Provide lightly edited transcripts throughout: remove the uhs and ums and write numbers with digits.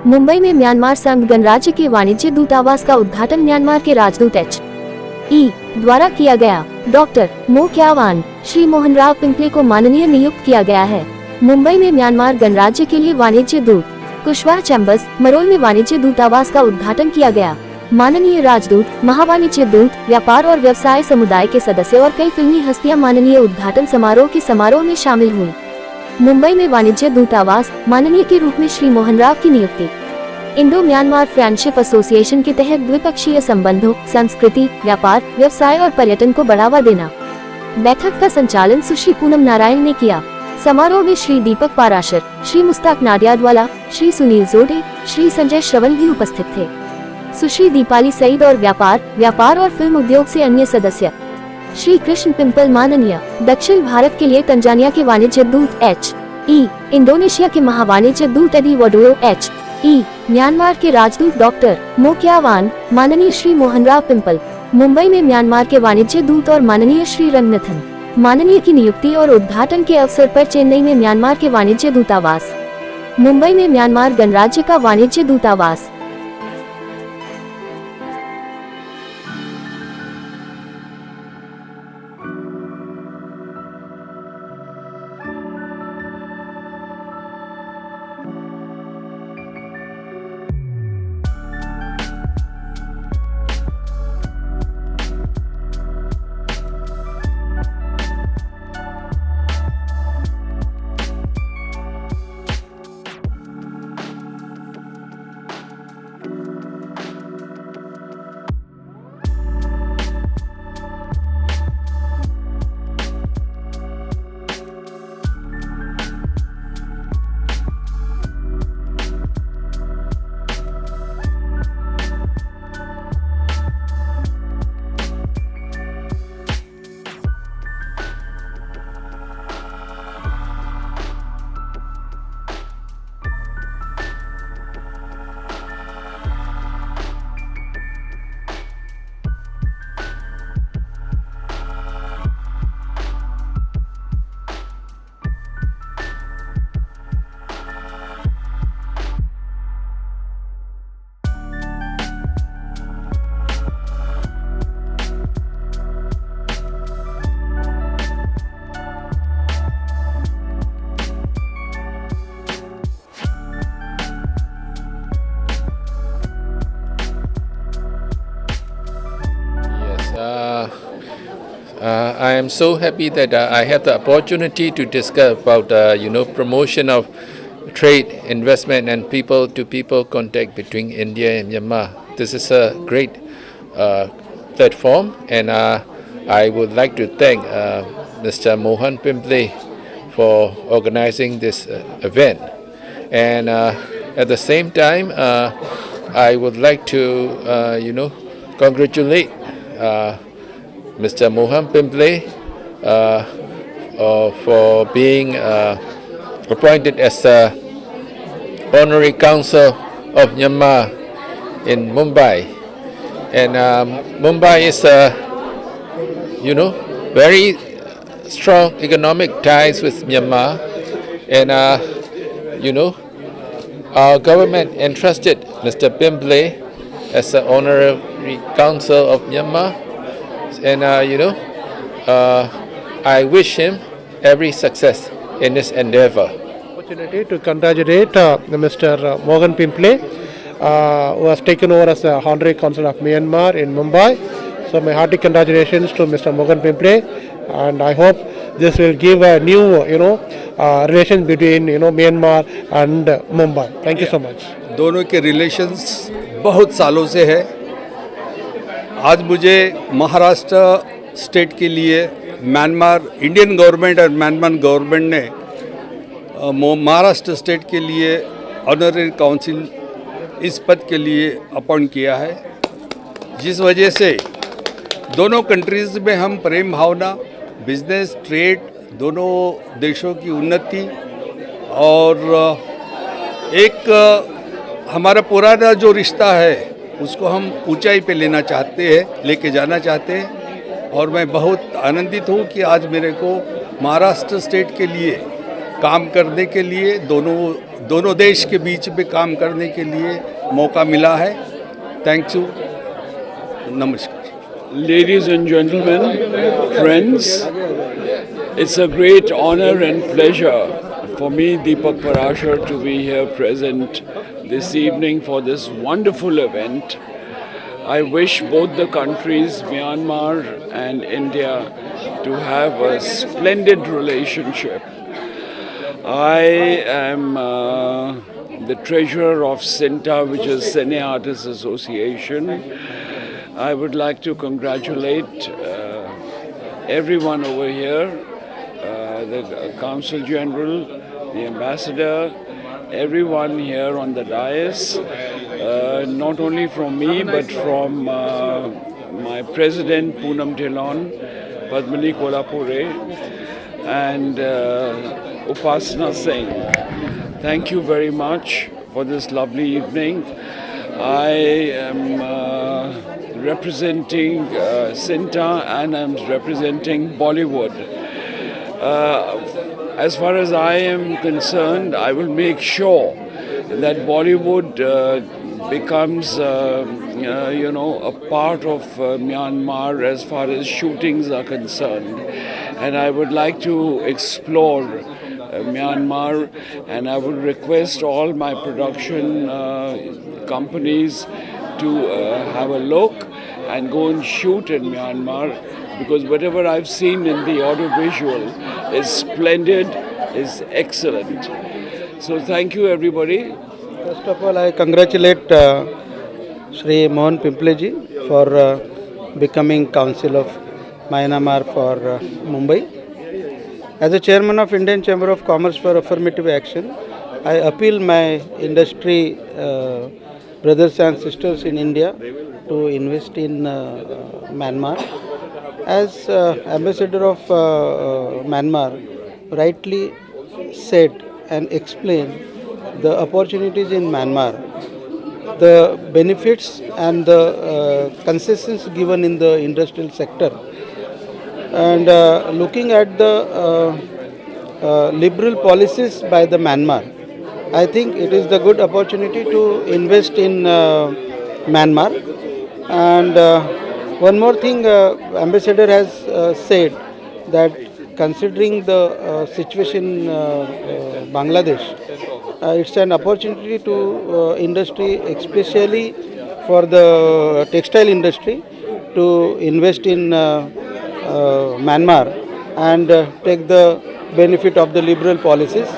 मुंबई में म्यांमार संघ गणराज्य के वाणिज्य दूतावास का उद्घाटन म्यांमार के राजदूत H.E. द्वारा किया गया। डॉक्टर मो क्यावान श्री मोहन राव पिंपले को माननीय नियुक्त किया गया है। मुंबई में म्यांमार गणराज्य के लिए वाणिज्य दूत कुशवाहा चैम्बर्स मरोल में वाणिज्य दूतावास का उद्घाटन किया गया। माननीय राजदूत, महावाणिज्य दूत, व्यापार और व्यवसाय समुदाय के सदस्य और कई फिल्मी हस्तियां माननीय उद्घाटन समारोह में शामिल हुई। मुंबई में वाणिज्य दूतावास माननीय के रूप में श्री मोहन राव की नियुक्ति। इंडो म्यांमार फ्रेंडशिप एसोसिएशन के तहत द्विपक्षीय संबंधों, संस्कृति, व्यापार, व्यवसाय और पर्यटन को बढ़ावा देना। बैठक का संचालन सुश्री पूनम नारायण ने किया। समारोह में श्री दीपक पाराशर, श्री मुस्ताक नाडियाडवाला, श्री सुनील जोडे, श्री संजय श्रवण भी उपस्थित थे। सुश्री दीपाली सईद और व्यापार और फिल्म उद्योग से अन्य सदस्य। श्री कृष्ण पिंपल माननीय दक्षिण भारत के लिए तंजानिया के वाणिज्य दूत H.E. इंडोनेशिया के महावाणिज्य दूत एडी वडोयो H.E. म्यांमार के राजदूत डॉक्टर मो क्यावान, माननीय श्री मोहन राव पिंपल, मुंबई में म्यांमार के वाणिज्य दूत और माननीय श्री रंगनाथन, माननीय की नियुक्ति और उद्घाटन के अवसर पर चेन्नई में म्यांमार के वाणिज्य दूतावास, मुंबई में म्यांमार गणराज्य का वाणिज्य दूतावास। I am so happy that I have the opportunity to discuss about promotion of trade, investment, and people-to-people contact between India and Myanmar. This is a great platform, and I would like to thank Mr. Mohan Pimple for organizing this event. And at the same time, I would like to congratulate Mr. Mohan Pimple for being appointed as Honorary Consul of Myanmar in Mumbai. And Mumbai is very strong economic ties with Myanmar, and our government entrusted Mr. Pimple as the Honorary Consul of Myanmar. And I wish him every success in his endeavor. Opportunity to congratulate Mr. Mohan Pimple, who has taken over as the Honorary Consul of Myanmar in Mumbai. So my hearty congratulations to Mr. Mohan Pimple, and I hope this will give a new relation between Myanmar and Mumbai. Thank you so much. दोनों के relations बहुत सालों से है। आज मुझे Maharashtra state के लिए म्यांमार इंडियन गवर्नमेंट और म्यांमार गवर्नमेंट ने महाराष्ट्र स्टेट के लिए ऑनररी काउंसिल इस पद के लिए अपॉइंट किया है, जिस वजह से दोनों कंट्रीज़ में हम प्रेम भावना, बिजनेस, ट्रेड, दोनों देशों की उन्नति और एक हमारा पुराना जो रिश्ता है उसको हम ऊंचाई पे लेके जाना चाहते हैं। और मैं बहुत आनंदित हूँ कि आज मेरे को महाराष्ट्र स्टेट के लिए काम करने के लिए, दोनों देश के बीच में काम करने के लिए मौका मिला है। थैंक यू, नमस्कार। Ladies and gentlemen, friends, it's a great honor and pleasure for me, Deepak Parashar, to be here present this evening for this wonderful event. I wish both the countries, Myanmar and India, to have a splendid relationship. I am the treasurer of CINTA, which is Cine Artists Association. I would like to congratulate everyone over here, the Consul General, the Ambassador, everyone here on the dais, not only from me but from my President Poonam Dhillon, Padmini Kolhapure and Upasana Singh. Thank you very much for this lovely evening. I am representing CINTA and I'm representing Bollywood. As far as I am concerned, I will make sure that Bollywood becomes, a part of Myanmar as far as shootings are concerned. And I would like to explore Myanmar, and I would request all my production companies to have a look and go and shoot in Myanmar, because whatever I've seen in the audiovisual is splendid, is excellent. So thank you everybody. First of all, I congratulate Shri Mohan Pimple ji for becoming Council of Myanmar for Mumbai. As a chairman of Indian Chamber of Commerce for Affirmative Action, I appeal my industry brothers and sisters in India to invest in Myanmar. As Ambassador of Myanmar rightly said and explained the opportunities in Myanmar, the benefits and the concessions given in the industrial sector, and looking at the liberal policies by the Myanmar, I think it is the good opportunity to invest in Myanmar. And one more thing, Ambassador has said that considering the situation in Bangladesh, it's an opportunity to industry, especially for the textile industry, to invest in Myanmar and take the benefit of the liberal policies.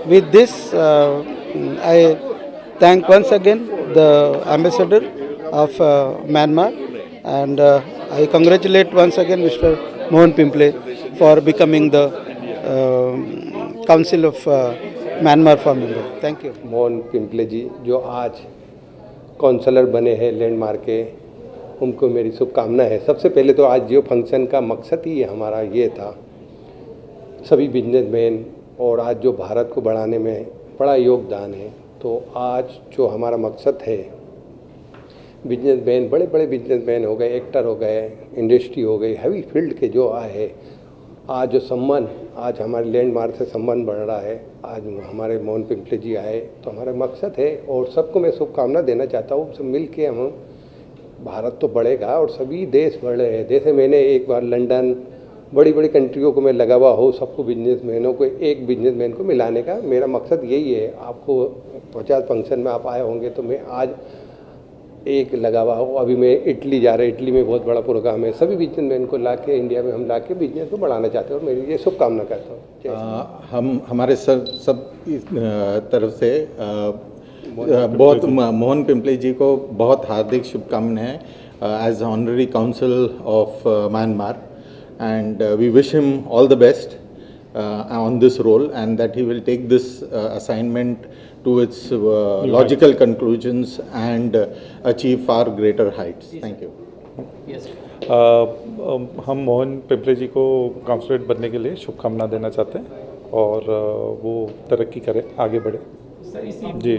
With this, I thank once again the Ambassador of Myanmar, and I congratulate once again Mr. Mohan Pimple for becoming the Council of Myanmar for Mumbai. Thank you. Mohan Pimple ji जो आज counsellor बने हैं landmark के, उनको मेरी शुभकामना है। सबसे पहले तो आज जो फंक्शन का मकसद ही हमारा ये था, सभी बिजनेसमैन और आज जो भारत को बढ़ाने में बड़ा योगदान है, तो आज जो हमारा मकसद है, बिजनेसमैन, बड़े बड़े बिजनेसमैन हो गए, एक्टर हो गए, इंडस्ट्री हो गई, हैवी फील्ड के जो आए, आज जो सम्मान, आज हमारे लैंडमार्क से सम्मान बढ़ रहा है, आज हमारे मोहन पिंपले जी आए, तो हमारा मकसद है और सबको मैं शुभकामना देना चाहता हूँ। सब मिल के हम, भारत तो बढ़ेगा और सभी देश बढ़ रहे हैं। जैसे मैंने एक बार लंदन, बड़ी बड़ी कंट्रियों को मैं लगा हुआ हो, सबको बिजनेसमैनों को, एक बिजनेसमैन को मिलाने का मेरा मकसद यही है। आपको 50 फंक्शन में आप आए होंगे, तो मैं आज एक लगा हुआ हो। अभी मैं इटली जा रहा है, इटली में बहुत बड़ा प्रोग्राम है, सभी बिजनेसमैन को ला के इंडिया में हम ला के बिजनेस को बढ़ाना चाहते हैं और मेरी ये शुभकामना करता हूँ। हम हमारे सब तरफ से बहुत मोहन पिंपले जी को बहुत हार्दिक शुभकामनाएं as honorary council of Myanmar, and we wish him all the best on this role, and that he will take this assignment to its logical conclusions and achieve far greater heights. Thank you. Yes. हम मोहन पिंपले जी को counsellor बनने के लिए शुभकामना देना चाहते हैं और वो तरक्की करे, आगे बढ़े। जी,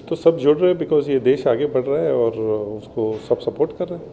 तो सब जुड़ रहे हैं बिकॉज ये देश आगे बढ़ रहा है और उसको सब सपोर्ट कर रहे हैं।